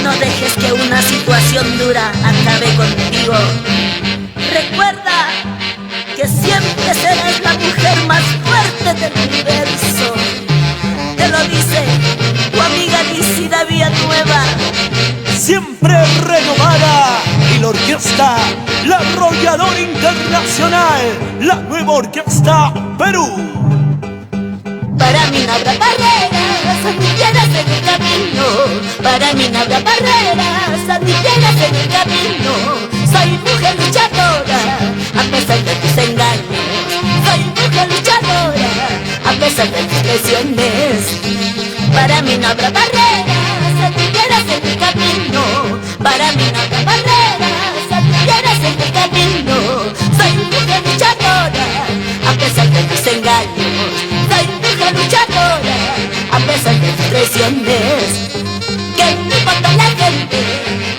No dejes que una situación dura acabe contigo. Recuerda que siempre serás la mujer más fuerte del universo. Te lo dice tu amiga Lícida Villanueva. Siempre renovada, y la orquesta, la Arrolladora Internacional, la nueva orquesta Perú. Para mí no habrá barreras, antipiedras en el camino. Para mí no habrá barreras, antipiedras en el camino. Soy mujer luchadora, a pesar de tus engaños. Soy mujer luchadora, a pesar de tus lesiones. Para mí no habrá barreras, antipiedras en el camino. Para mí no habrá barreras, antipiedras en el camino. Soy mujer luchadora, a pesar de tus engaños. Soy mujer luchadora, a pesar de tus traiciones. Que no importa la gente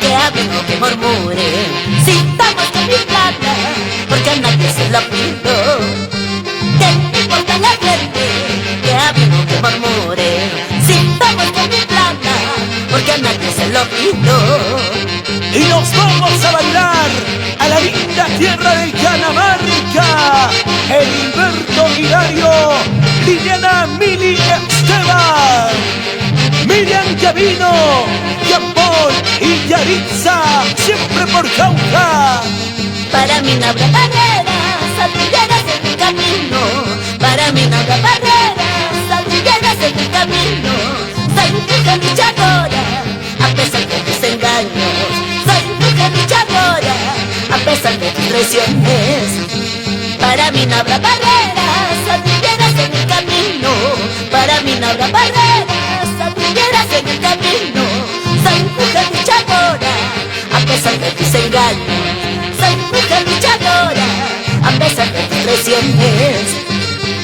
que hablen o que murmuren, si estamos con mi plata, porque a nadie se lo pido. Que no importa la gente que hablen o que murmuren, si estamos con mi plata, porque a nadie se lo pido. Y nos vamos a bailar a la linda tierra de Canamarca. Heriberto Hilario, Liliana Mili Esteban, Miriam Gavino, Jean-Paul y Yaritza, siempre por Jauja. Para mí no habrá barreras, antipiedras en el camino. Para mí no habrá barreras, antipiedras en el camino. Soy mujer luchadora, a pesar de tus engaños. Soy mujer luchadora, a pesar de tus traiciones. Para mí no habrá barreras, antipiedras en el camino. Para mí no habrá barreras, antipiedras en el camino. Soy mujer luchadora, a pesar de tus engaños. Soy mujer luchadora, a pesar de tus traiciones.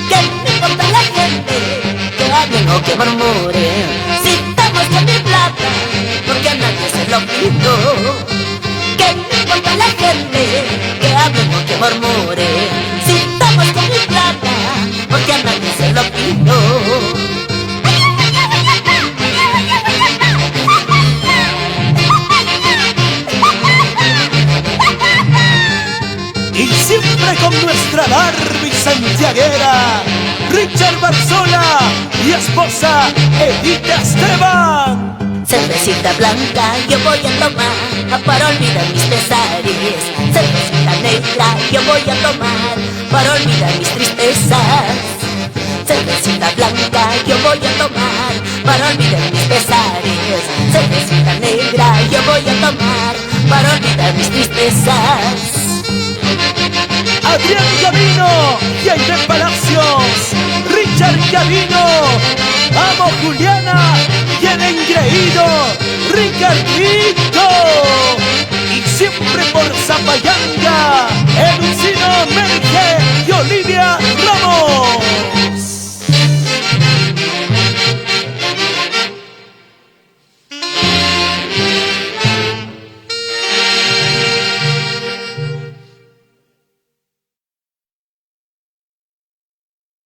Que no importa la gente que hablen o que murmuren, si estamos con mi plata, porque a nadie se lo pido. Que no importa la gente que hablen o que murmuren, si estamos con mi plata, porque a nadie se lo pido. Y siempre con nuestra Barbie santiaguera, Richard Barzola y esposa Edita Esteban. Cervecita blanca yo voy a tomar para olvidar mis pesares. Cervecita negra yo voy a tomar para olvidar mis tristezas. Cervecita blanca yo voy a tomar para olvidar mis pesares. Cervecita negra yo voy a tomar para olvidar mis tristezas. Adrián Gavino y Aide Palacios, Richard Gavino, amo Juliana y el engreído Ricardito. Y siempre por Zapayán